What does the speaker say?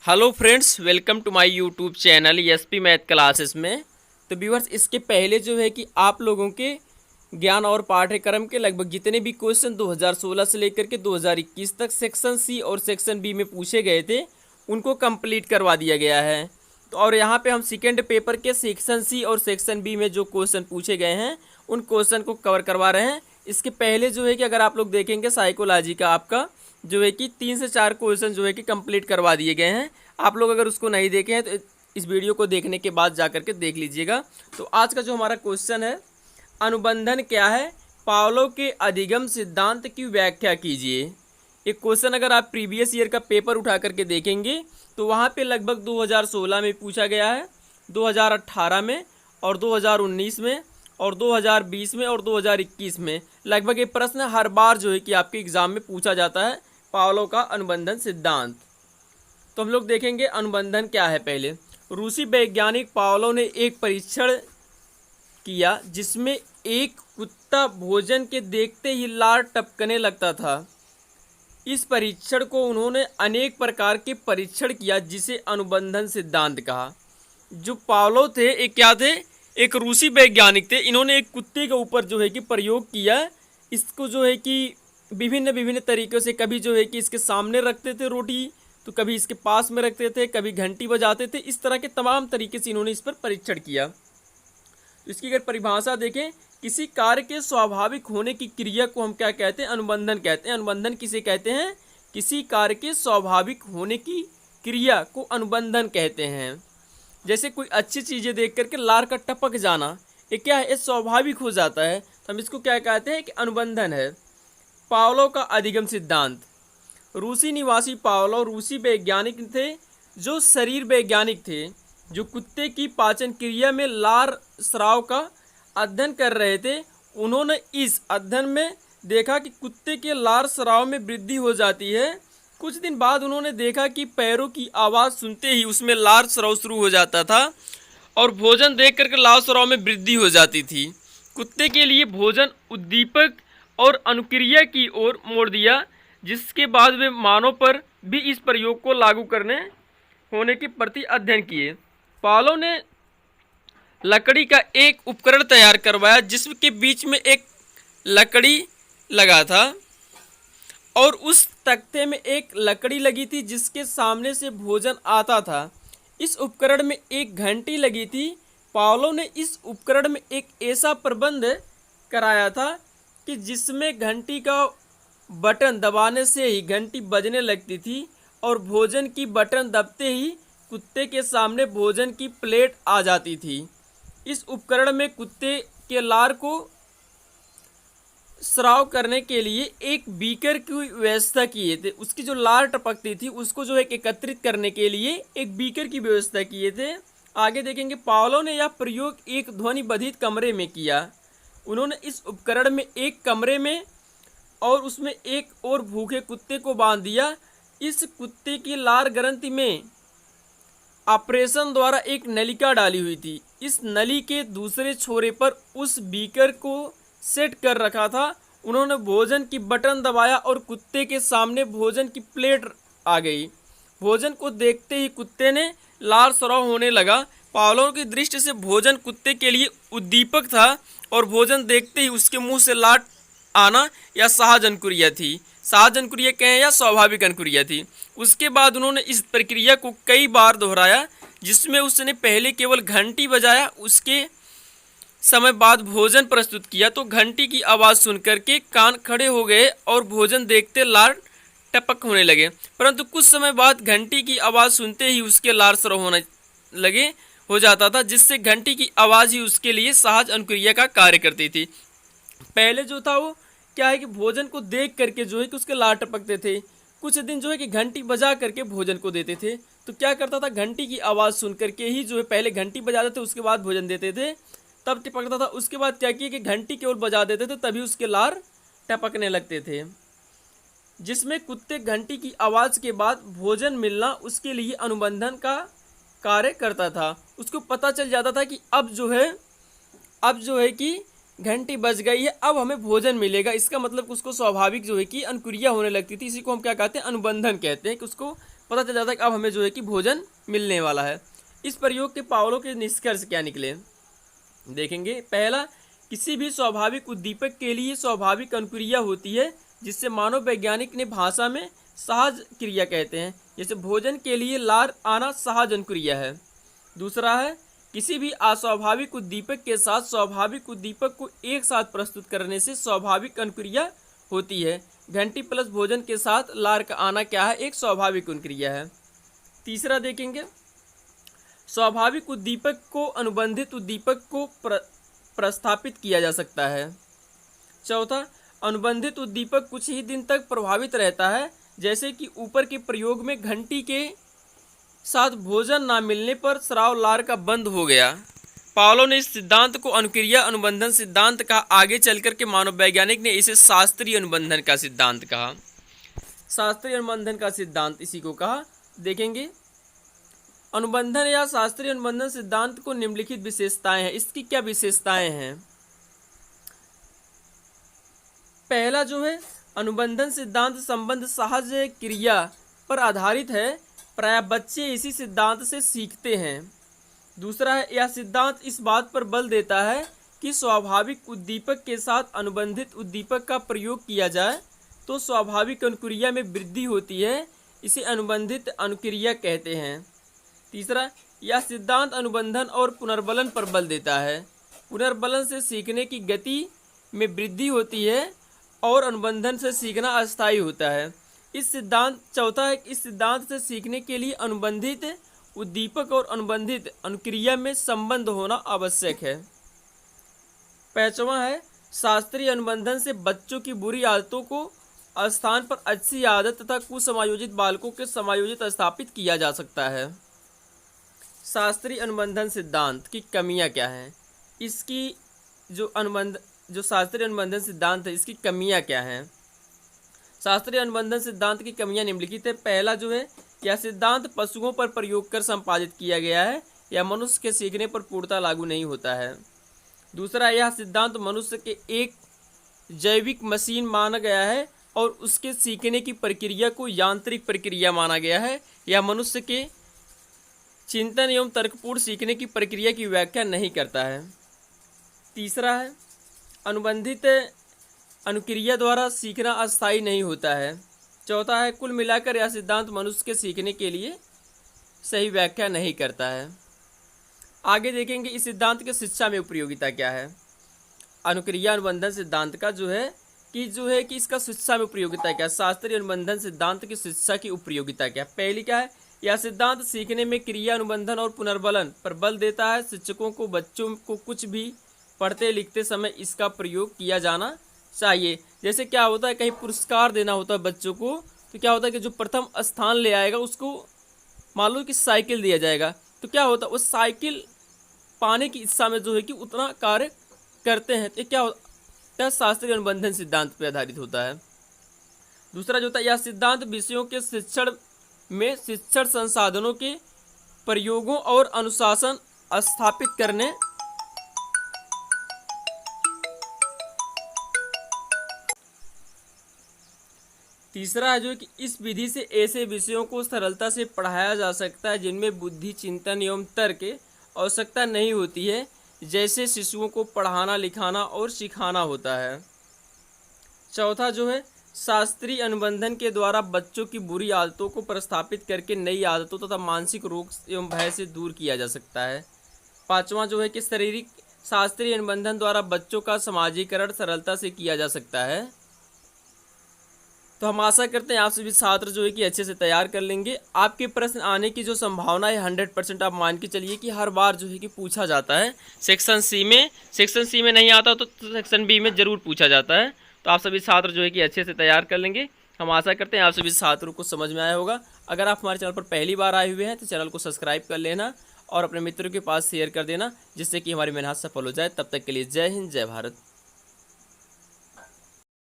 Hello friends, welcome to my YouTube channel SP math classes में। तो viewers, इसके पहले जो है कि आप लोगों के ज्ञान और पाठ्यक्रम के लगभग जितने भी क्वेश्चन 2016 से लेकर के 2021 तक सेक्शन सी और सेक्शन बी में पूछे गए थे, उनको कंप्लीट करवा दिया गया है। तो और यहाँ पे हम सेकेंड पेपर के सेक्शन सी और सेक्शन बी में जो क्वेश्चन पूछे गए हैं उन क्वेश्चन को कवर करवा रहे हैं। इसके पहले जो है कि अगर आप लोग देखेंगे साइकोलॉजी का आपका जो है कि 3 से 4 क्वेश्चन जो है कि कंप्लीट करवा दिए गए हैं। आप लोग अगर उसको नहीं देखे हैं तो इस वीडियो को देखने के बाद जा करके देख लीजिएगा। तो आज का जो हमारा क्वेश्चन है, अनुबंधन क्या है, पावलोव के अधिगम सिद्धांत की व्याख्या कीजिए। एक क्वेश्चन अगर आप प्रीवियस ईयर का पेपर उठा करके देखेंगे तो वहाँ पे लगभग 2016 में पूछा गया है, 2018 में और 2019 में और 2020 में और 2021 में लगभग ये प्रश्न हर बार जो है कि आपके एग्जाम में पूछा जाता है, पावलोव का अनुबंधन सिद्धांत। तो हम लोग देखेंगे अनुबंधन क्या है। पहले रूसी वैज्ञानिक पावलोव ने एक परीक्षण किया जिसमें एक कुत्ता भोजन के देखते ही लार टपकने लगता था। इस परीक्षण को उन्होंने अनेक प्रकार के परीक्षण किया जिसे अनुबंधन सिद्धांत कहा। जो पावलोव थे एक क्या थे, एक रूसी वैज्ञानिक थे। इन्होंने एक कुत्ते के ऊपर जो है कि प्रयोग किया। इसको जो है कि विभिन्न विभिन्न तरीक़ों से, कभी जो है कि इसके सामने रखते थे रोटी, तो कभी इसके पास में रखते थे, कभी घंटी बजाते थे। इस तरह के तमाम तरीके से इन्होंने इस पर परीक्षण किया। तो इसकी अगर परिभाषा देखें, किसी कार्य के स्वाभाविक होने की क्रिया को हम क्या कहते हैं, अनुबंधन कहते हैं। अनुबंधन किसे कहते हैं, किसी कार्य के स्वाभाविक होने की क्रिया को अनुबंधन कहते हैं। जैसे कोई अच्छी चीज़ें देख करके लार का टपक जाना, ये क्या है, ये स्वाभाविक हो जाता है, तो हम इसको क्या कहते हैं कि अनुबंधन है। पावलोव का अधिगम सिद्धांत। रूसी निवासी पावलोव रूसी वैज्ञानिक थे जो शरीर वैज्ञानिक थे, जो कुत्ते की पाचन क्रिया में लार स्राव का अध्ययन कर रहे थे। उन्होंने इस अध्ययन में देखा कि कुत्ते के लार स्राव में वृद्धि हो जाती है। कुछ दिन बाद उन्होंने देखा कि पैरों की आवाज़ सुनते ही उसमें लार स्राव शुरू हो जाता था और भोजन देख करके लार स्राव में वृद्धि हो जाती थी। कुत्ते के लिए भोजन उद्दीपक और अनुक्रिया की ओर मोड़ दिया, जिसके बाद वे मानव पर भी इस प्रयोग को लागू करने होने के प्रति अध्ययन किए। पावलोव ने लकड़ी का एक उपकरण तैयार करवाया जिसके बीच में एक लकड़ी लगा था और उस तख्ते में एक लकड़ी लगी थी जिसके सामने से भोजन आता था। इस उपकरण में एक घंटी लगी थी। पावलोव ने इस उपकरण में एक ऐसा प्रबंध कराया था कि जिसमें घंटी का बटन दबाने से ही घंटी बजने लगती थी और भोजन की बटन दबते ही कुत्ते के सामने भोजन की प्लेट आ जाती थी। इस उपकरण में कुत्ते के लार को स्राव करने के लिए एक बीकर की व्यवस्था किए थे। उसकी जो लार टपकती थी उसको जो है एकत्रित करने के लिए एक बीकर की व्यवस्था किए थे। आगे देखेंगे, पावलोव ने यह प्रयोग एक ध्वनि बधित कमरे में किया। उन्होंने इस उपकरण में एक कमरे में और उसमें एक और भूखे कुत्ते को बांध दिया। इस कुत्ते की लार ग्रंथि में ऑपरेशन द्वारा एक नलिका डाली हुई थी। इस नली के दूसरे छोरे पर उस बीकर को सेट कर रखा था। उन्होंने भोजन की बटन दबाया और कुत्ते के सामने भोजन की प्लेट आ गई। भोजन को देखते ही कुत्ते ने लार स्राव होने लगा। पावलोव की दृष्टि से भोजन कुत्ते के लिए उद्दीपक था और भोजन देखते ही उसके मुंह से लार आना या सहज अनुक्रिया थी। सहज अनुक्रिया कहें या स्वाभाविक अनुक्रिया थी। उसके बाद उन्होंने इस प्रक्रिया को कई बार दोहराया, जिसमें उसने पहले केवल घंटी बजाया, उसके समय बाद भोजन प्रस्तुत किया तो घंटी की आवाज़ सुनकर के कान खड़े हो गए और भोजन देखते लार टपक होने लगे। परंतु कुछ समय बाद घंटी की आवाज़ सुनते ही उसके लार स्राव होने लगे हो जाता था, जिससे घंटी की आवाज़ ही उसके लिए सहज अनुक्रिया का कार्य करती थी। पहले जो था वो क्या है कि भोजन को देख करके जो है कि उसके लार टपकते थे। कुछ दिन जो है कि घंटी बजा करके भोजन को देते थे, तो क्या करता था, घंटी की आवाज़ सुन करके ही जो है पहले घंटी बजाते थे, उसके बाद भोजन देते थे, तब टपकता था। उसके बाद क्या किया कि घंटी केवल बजा देते थे, तभी उसके लार टपकने लगते थे। जिसमें कुत्ते घंटी की आवाज़ के बाद भोजन मिलना उसके लिए अनुबंधन का कार्य करता था। उसको पता चल जाता था कि अब जो है कि घंटी बज गई है, अब हमें भोजन मिलेगा। इसका मतलब उसको स्वाभाविक जो है कि अनुक्रिया होने लगती थी। इसी को हम क्या कहते हैं, अनुबंधन कहते हैं, कि उसको पता चल जाता है कि अब हमें जो है कि भोजन मिलने वाला है। इस प्रयोग के पावलों के निष्कर्ष क्या निकले देखेंगे। पहला, किसी भी स्वाभाविक उद्दीपक के लिए स्वाभाविक अनुक्रिया होती है जिससे मानव वैज्ञानिक ने भाषा में सहज क्रिया कहते हैं। जैसे भोजन के लिए लार आना सहज अनुक्रिया है। दूसरा है, किसी भी अस्वाभाविक उद्दीपक के साथ स्वाभाविक उद्दीपक को एक साथ प्रस्तुत करने से स्वाभाविक अनुक्रिया होती है। घंटी प्लस भोजन के साथ लार का आना क्या है, एक स्वाभाविक अनुक्रिया है। तीसरा देखेंगे, स्वाभाविक उद्दीपक को अनुबंधित उद्दीपक को प्रस्थापित किया जा सकता है। चौथा, अनुबंधित उद्दीपक कुछ ही दिन तक प्रभावित रहता है, जैसे कि ऊपर के प्रयोग में घंटी के साथ भोजन ना मिलने पर स्राव लार का बंद हो गया। पावलोव ने इस सिद्धांत को अनुक्रिया अनुबंधन सिद्धांत कहा। आगे चलकर के मानव वैज्ञानिक ने इसे शास्त्रीय अनुबंधन का सिद्धांत कहा। शास्त्रीय अनुबंधन का सिद्धांत इसी को कहा। देखेंगे, अनुबंधन या शास्त्रीय अनुबंधन सिद्धांत को निम्नलिखित विशेषताएं हैं। इसकी क्या विशेषताएं हैं? पहला जो है, अनुबंधन सिद्धांत संबंध सहज क्रिया पर आधारित है, प्राय बच्चे इसी सिद्धांत से सीखते हैं। दूसरा है, यह सिद्धांत इस बात पर बल देता है कि स्वाभाविक उद्दीपक के साथ अनुबंधित उद्दीपक का प्रयोग किया जाए तो स्वाभाविक अनुक्रिया में वृद्धि होती है, इसे अनुबंधित अनुक्रिया कहते हैं। तीसरा, यह सिद्धांत अनुबंधन और पुनर्बलन पर बल देता है। पुनर्बलन से सीखने की गति में वृद्धि होती है और अनुबंधन से सीखना अस्थायी होता है। चौथा है, इस सिद्धांत से सीखने के लिए अनुबंधित उद्दीपक और अनुबंधित अनुक्रिया में संबंध होना आवश्यक है। पांचवा है, शास्त्रीय अनुबंधन से बच्चों की बुरी आदतों को स्थान पर अच्छी आदत तथा कुसमायोजित बालकों के समायोजित स्थापित किया जा सकता है। शास्त्रीय अनुबंधन सिद्धांत की कमियां क्या हैं? इसकी जो शास्त्रीय अनुबंधन सिद्धांत है, इसकी कमियां क्या हैं? शास्त्रीय अनुबंधन सिद्धांत की कमियां निम्नलिखित है। पहला जो है, यह सिद्धांत पशुओं पर प्रयोग कर संपादित किया गया है, यह मनुष्य के सीखने पर पूर्णतः लागू नहीं होता है। दूसरा, यह सिद्धांत मनुष्य के एक जैविक मशीन माना गया है और उसके सीखने की प्रक्रिया को यांत्रिक प्रक्रिया माना गया है, यह मनुष्य के चिंतन एवं तर्कपूर्ण सीखने की प्रक्रिया की व्याख्या नहीं करता है। तीसरा है, अनुबंधित अनुक्रिया द्वारा सीखना अस्थायी नहीं होता है। चौथा है, कुल मिलाकर यह सिद्धांत मनुष्य के सीखने के लिए सही व्याख्या नहीं करता है। आगे देखेंगे इस सिद्धांत के शिक्षा में उपयोगिता क्या है। अनुक्रिया अनुबंधन सिद्धांत का जो है कि इसका शिक्षा में उपयोगिता क्या है। शास्त्रीय अनुबंधन सिद्धांत की शिक्षा की उपयोगिता क्या है? पहली क्या है, यह सिद्धांत सीखने में क्रिया अनुबंधन और पुनर्बलन पर बल देता है। शिक्षकों को बच्चों को कुछ भी पढ़ते लिखते समय इसका प्रयोग किया जाना चाहिए। जैसे क्या होता है, कहीं पुरस्कार देना होता है बच्चों को, तो क्या होता है कि जो प्रथम स्थान ले आएगा उसको मान लो कि साइकिल दिया जाएगा, तो क्या होता है उस साइकिल पाने की इच्छा में जो है कि उतना कार्य करते हैं। तो क्या होता है, शास्त्रीय अनुबंधन सिद्धांत पर आधारित होता है। दूसरा जो होता है, यह सिद्धांत विषयों के शिक्षण में शिक्षण संसाधनों के प्रयोगों और अनुशासन स्थापित करने तीसरा है जो कि इस विधि से ऐसे विषयों को सरलता से पढ़ाया जा सकता है जिनमें बुद्धि चिंतन एवं तर्क की आवश्यकता नहीं होती है, जैसे शिशुओं को पढ़ाना लिखाना और सिखाना होता है। चौथा जो है, शास्त्रीय अनुबंधन के द्वारा बच्चों की बुरी आदतों को प्रस्थापित करके नई आदतों तथा मानसिक रोग एवं भय से दूर किया जा सकता है। पांचवा जो है कि शास्त्रीय अनुबंधन द्वारा बच्चों का समाजीकरण सरलता से किया जा सकता है। तो हम आशा करते हैं आप सभी छात्र जो है कि अच्छे से तैयार कर लेंगे। आपके प्रश्न आने की जो संभावना है 100% आप मान के चलिए कि हर बार जो है कि पूछा जाता है। सेक्शन सी में नहीं आता तो सेक्शन बी में ज़रूर पूछा जाता है। तो आप सभी छात्र जो है कि अच्छे से तैयार कर लेंगे। हम आशा करते हैं आप सभी छात्रों को समझ में आया होगा। अगर आप हमारे चैनल पर पहली बार आए हुए हैं तो चैनल को सब्सक्राइब कर लेना और अपने मित्रों के पास शेयर कर देना, जिससे कि हमारी मेहनत सफल हो जाए। तब तक के लिए जय हिंद, जय भारत।